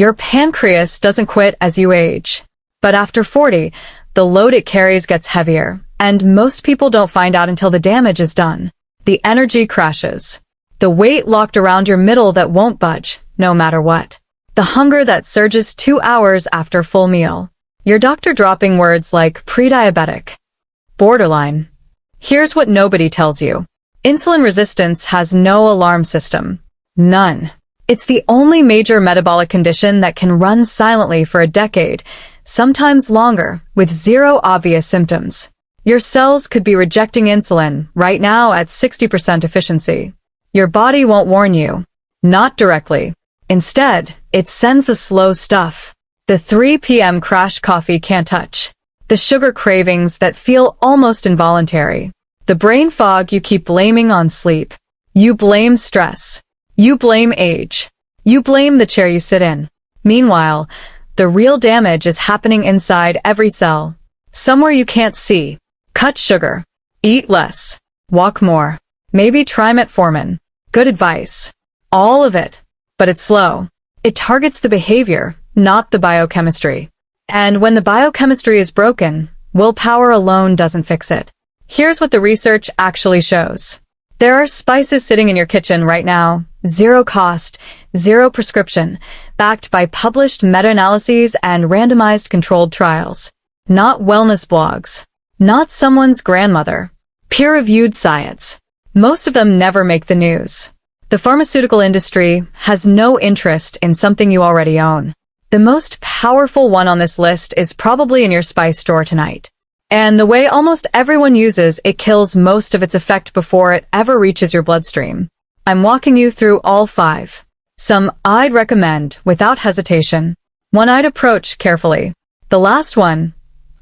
Your pancreas doesn't quit as you age. But after 40, the load it carries gets heavier, and most people don't find out until the damage is done. The energy crashes. The weight locked around your middle that won't budge, no matter what. The hunger that surges 2 hours after full meal. Your doctor dropping words like prediabetic, borderline. Here's what nobody tells you. Insulin resistance has no alarm system. None. It's the only major metabolic condition that can run silently for a decade, sometimes longer, with zero obvious symptoms. Your cells could be rejecting insulin right now at 60% efficiency. Your body won't warn you. Not directly. Instead, it sends the slow stuff. The 3 p.m. crash coffee can't touch. The sugar cravings that feel almost involuntary. The brain fog you keep blaming on sleep. You blame stress. You blame age. You blame the chair you sit in. Meanwhile, the real damage is happening inside every cell. Somewhere you can't see. Cut sugar. Eat less. Walk more. Maybe try metformin. Good advice. All of it. But it's slow. It targets the behavior, not the biochemistry. And when the biochemistry is broken, willpower alone doesn't fix it. Here's what the research actually shows. There are spices sitting in your kitchen right now, zero cost, zero prescription, backed by published meta-analyses and randomized controlled trials. Not wellness blogs. Not someone's grandmother. Peer-reviewed science. Most of them never make the news. The pharmaceutical industry has no interest in something you already own. The most powerful one on this list is probably in your spice store tonight. And the way almost everyone uses it kills most of its effect before it ever reaches your bloodstream. I'm walking you through all 5. Some I'd recommend without hesitation. One I'd approach carefully. The last one,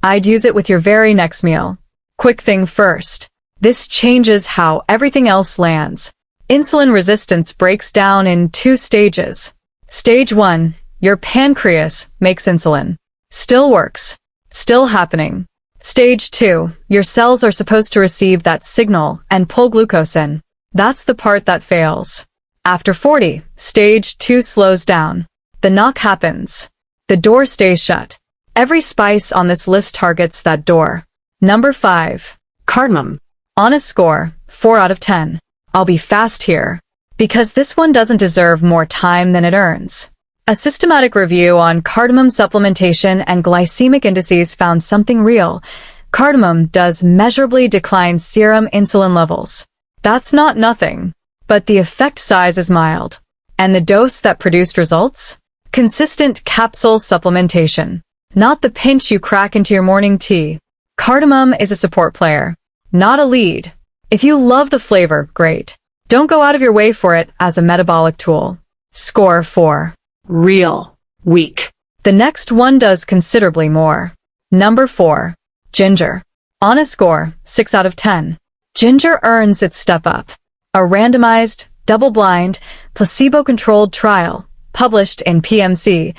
I'd use it with your very next meal. Quick thing first. This changes how everything else lands. Insulin resistance breaks down in 2 stages. Stage 1, your pancreas makes insulin. Still works. Still happening. Stage 2, your cells are supposed to receive that signal and pull glucose in. That's the part that fails. After 40, stage 2 slows down. The knock happens. The door stays shut. Every spice on this list targets that door. Number 5. Cardamom. On a score, 4 out of 10. I'll be fast here. Because this one doesn't deserve more time than it earns. A systematic review on cardamom supplementation and glycemic indices found something real. Cardamom does measurably decline serum insulin levels. That's not nothing. But the effect size is mild. And the dose that produced results? Consistent capsule supplementation. Not the pinch you crack into your morning tea. Cardamom is a support player, not a lead. If you love the flavor, great. Don't go out of your way for it as a metabolic tool. Score 4. Real. Weak. The next one does considerably more. Number 4. Ginger. On a score, 6 out of 10. Ginger earns its step up. A randomized, double-blind, placebo-controlled trial, published in PMC,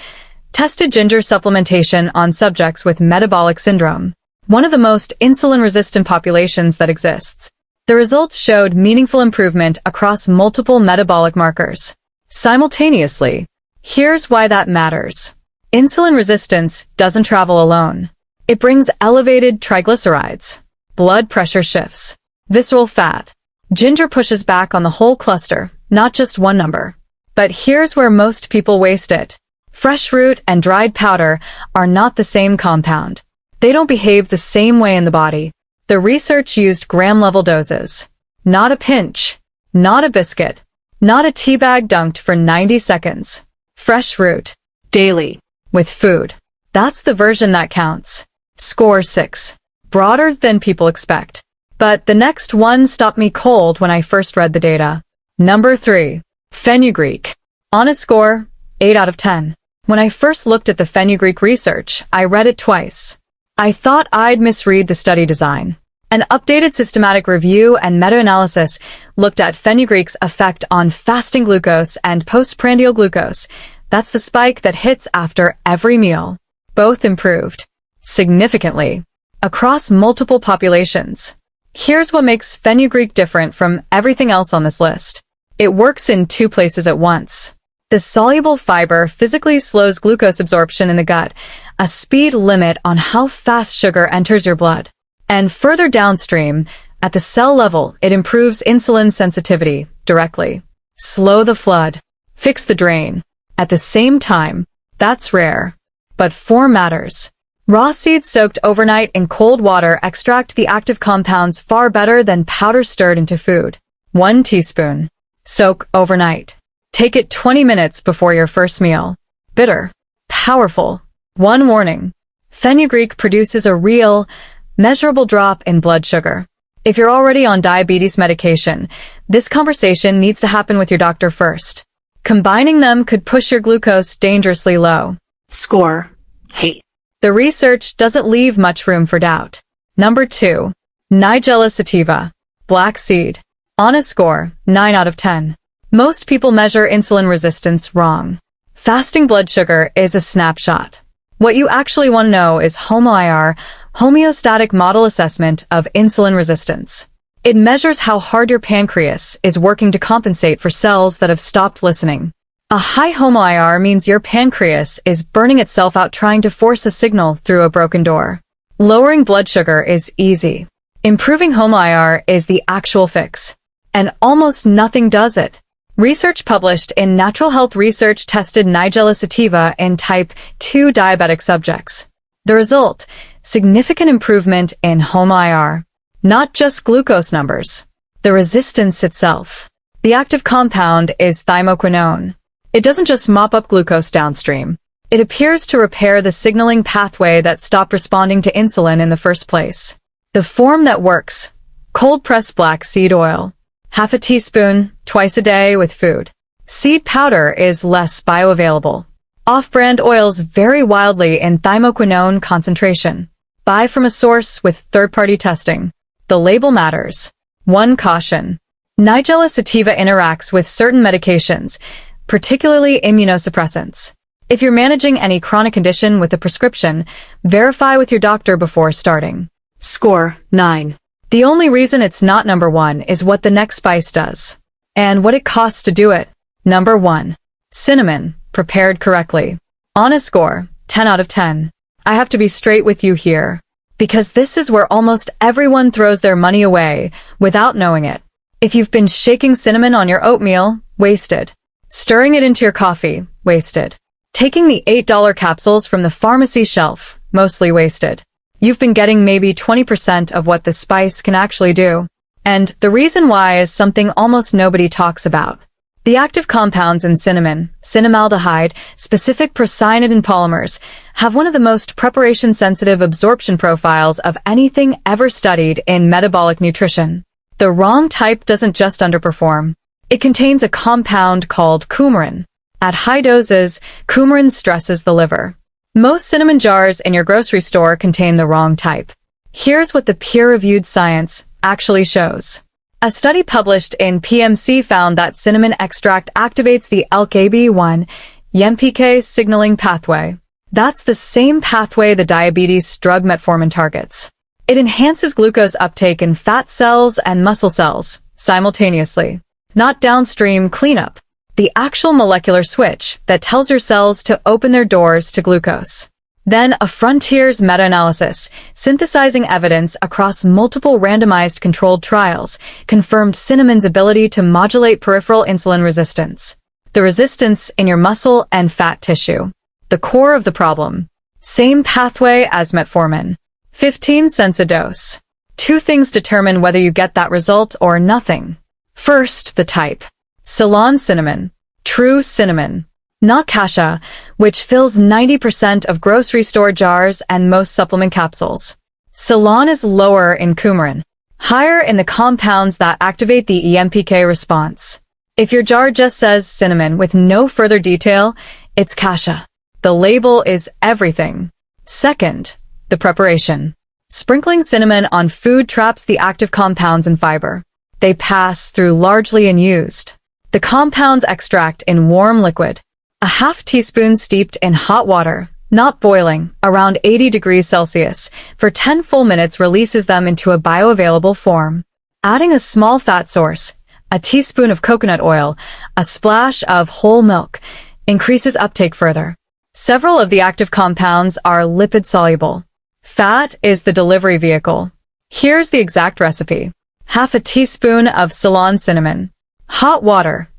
tested ginger supplementation on subjects with metabolic syndrome, one of the most insulin-resistant populations that exists. The results showed meaningful improvement across multiple metabolic markers. Simultaneously, here's why that matters. Insulin resistance doesn't travel alone. It brings elevated triglycerides, blood pressure shifts, visceral fat. Ginger pushes back on the whole cluster, not just one number. But here's where most people waste it. Fresh root and dried powder are not the same compound. They don't behave the same way in the body. The research used gram-level doses. Not a pinch. Not a biscuit. Not a tea bag dunked for 90 seconds. Fresh root. Daily. With food. That's the version that counts. Score 6. Broader than people expect. But the next one stopped me cold when I first read the data. Number 3. Fenugreek. On a score, 8 out of 10. When I first looked at the fenugreek research, I read it twice. I thought I'd misread the study design. An updated systematic review and meta-analysis looked at fenugreek's effect on fasting glucose and postprandial glucose. That's the spike that hits after every meal. Both improved. Significantly. Across multiple populations. Here's what makes fenugreek different from everything else on this list. It works in 2 places at once. The soluble fiber physically slows glucose absorption in the gut, a speed limit on how fast sugar enters your blood. And further downstream, at the cell level, it improves insulin sensitivity directly. Slow the flood. Fix the drain. At the same time, that's rare. But form matters. Raw seeds soaked overnight in cold water extract the active compounds far better than powder stirred into food. 1 teaspoon. Soak overnight. Take it 20 minutes before your first meal. Bitter. Powerful. One warning. Fenugreek produces a real, measurable drop in blood sugar. If you're already on diabetes medication, this conversation needs to happen with your doctor first. Combining them could push your glucose dangerously low. Score. Hate. The research doesn't leave much room for doubt. Number 2. Nigella sativa. Black seed. On a score, 9 out of 10. Most people measure insulin resistance wrong. Fasting blood sugar is a snapshot. What you actually want to know is HOMO-IR, homeostatic model assessment of insulin resistance. It measures how hard your pancreas is working to compensate for cells that have stopped listening. A high HOMO-IR means your pancreas is burning itself out trying to force a signal through a broken door. Lowering blood sugar is easy. Improving HOMO-IR is the actual fix. And almost nothing does it. Research published in Natural Health Research tested Nigella sativa in type 2 diabetic subjects. The result, significant improvement in HOMO-IR. Not just glucose numbers. The resistance itself. The active compound is thymoquinone. It doesn't just mop up glucose downstream. It appears to repair the signaling pathway that stopped responding to insulin in the first place. The form that works. Cold-pressed black seed oil. Half a teaspoon, twice a day with food. Seed powder is less bioavailable. Off-brand oils vary wildly in thymoquinone concentration. Buy from a source with third-party testing. The label matters. One caution. Nigella sativa interacts with certain medications, particularly immunosuppressants. If you're managing any chronic condition with a prescription, verify with your doctor before starting. Score. 9. The only reason it's not number 1 is what the next spice does. And what it costs to do it. Number 1. Cinnamon, prepared correctly. On a score, 10 out of 10. I have to be straight with you here. Because this is where almost everyone throws their money away, without knowing it. If you've been shaking cinnamon on your oatmeal, wasted. Stirring it into your coffee, wasted. Taking the $8 capsules from the pharmacy shelf, mostly wasted. You've been getting maybe 20% of what this spice can actually do. And the reason why is something almost nobody talks about. The active compounds in cinnamon, cinnamaldehyde, specific procyanidin polymers, have one of the most preparation-sensitive absorption profiles of anything ever studied in metabolic nutrition. The wrong type doesn't just underperform. It contains a compound called coumarin. At high doses, coumarin stresses the liver. Most cinnamon jars in your grocery store contain the wrong type. Here's what the peer-reviewed science actually shows. A study published in PMC found that cinnamon extract activates the LKB1 YMPK signaling pathway. That's the same pathway the diabetes drug metformin targets. It enhances glucose uptake in fat cells and muscle cells simultaneously. Not downstream cleanup. The actual molecular switch that tells your cells to open their doors to glucose. Then a Frontiers meta-analysis, synthesizing evidence across multiple randomized controlled trials, confirmed cinnamon's ability to modulate peripheral insulin resistance. The resistance in your muscle and fat tissue. The core of the problem. Same pathway as metformin. 15 cents a dose. 2 things determine whether you get that result or nothing. First, the type. Ceylon cinnamon. True cinnamon. Not cassia, which fills 90% of grocery store jars and most supplement capsules. Ceylon is lower in coumarin, higher in the compounds that activate the EMPK response. If your jar just says cinnamon with no further detail, it's cassia. The label is everything. Second, the preparation. Sprinkling cinnamon on food traps the active compounds in fiber. They pass through largely unused. The compounds extract in warm liquid. A half teaspoon steeped in hot water, not boiling, around 80 degrees Celsius, for 10 full minutes releases them into a bioavailable form. Adding a small fat source, a teaspoon of coconut oil, a splash of whole milk increases uptake further. Several of the active compounds are lipid-soluble. Fat is the delivery vehicle. Here's the exact recipe. Half a teaspoon of Ceylon cinnamon. Hot water,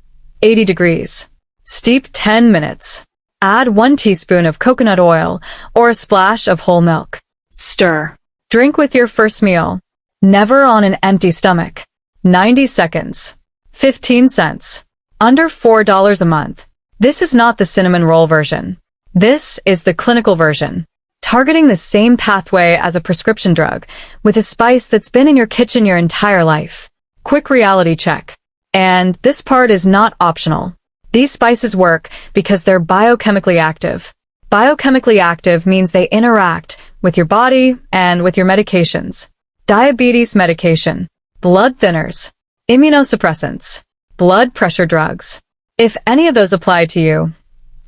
80 degrees. Steep 10 minutes. Add 1 teaspoon of coconut oil or a splash of whole milk. Stir. Drink with your first meal. Never on an empty stomach. 90 seconds. 15 cents. Under $4 a month. This is not the cinnamon roll version. This is the clinical version. Targeting the same pathway as a prescription drug, with a spice that's been in your kitchen your entire life. Quick reality check. And this part is not optional. These spices work because they're biochemically active. Biochemically active means they interact with your body and with your medications. Diabetes medication, blood thinners, immunosuppressants, blood pressure drugs. If any of those apply to you,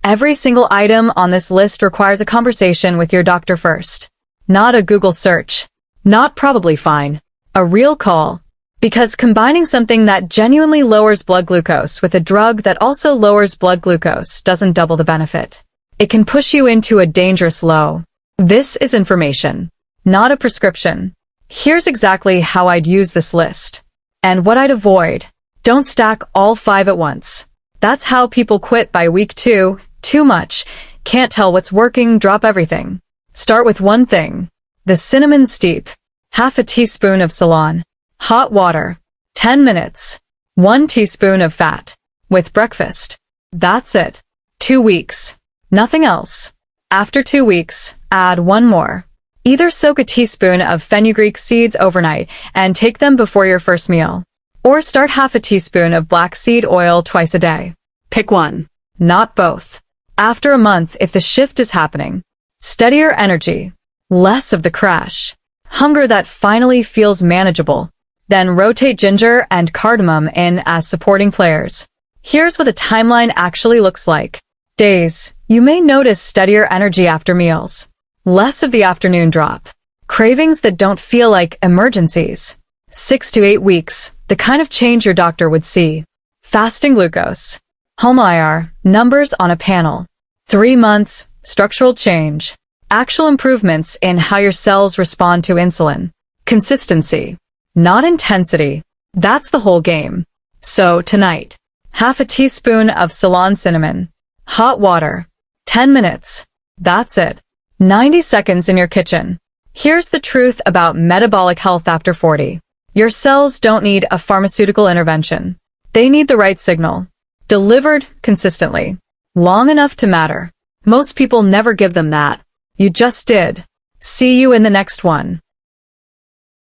every single item on this list requires a conversation with your doctor first. Not a Google search. Not probably fine. A real call. Because combining something that genuinely lowers blood glucose with a drug that also lowers blood glucose doesn't double the benefit. It can push you into a dangerous low. This is information, not a prescription. Here's exactly how I'd use this list. And what I'd avoid. Don't stack all 5 at once. That's how people quit by week 2. Too much. Can't tell what's working, drop everything. Start with one thing. The cinnamon steep. Half a teaspoon of Ceylon. Hot water. 10 minutes. 1 teaspoon of fat. With breakfast. That's it. 2 weeks. Nothing else. After 2 weeks, add 1 more. Either soak a teaspoon of fenugreek seeds overnight and take them before your first meal. Or start half a teaspoon of black seed oil twice a day. Pick one. Not both. After a month, if the shift is happening, steadier energy, less of the crash, hunger that finally feels manageable, then rotate ginger and cardamom in as supporting players. Here's what a timeline actually looks like. Days, you may notice steadier energy after meals, less of the afternoon drop, cravings that don't feel like emergencies. 6 to 8 weeks, the kind of change your doctor would see. Fasting glucose. Home IR, numbers on a panel. 3 months, structural change. Actual improvements in how your cells respond to insulin. Consistency. Not intensity. That's the whole game. So, tonight, half a teaspoon of Ceylon cinnamon. Hot water. 10 minutes. That's it. 90 seconds in your kitchen. Here's the truth about metabolic health after 40. Your cells don't need a pharmaceutical intervention. They need the right signal. Delivered consistently. Long enough to matter. Most people never give them that. You just did. See you in the next one.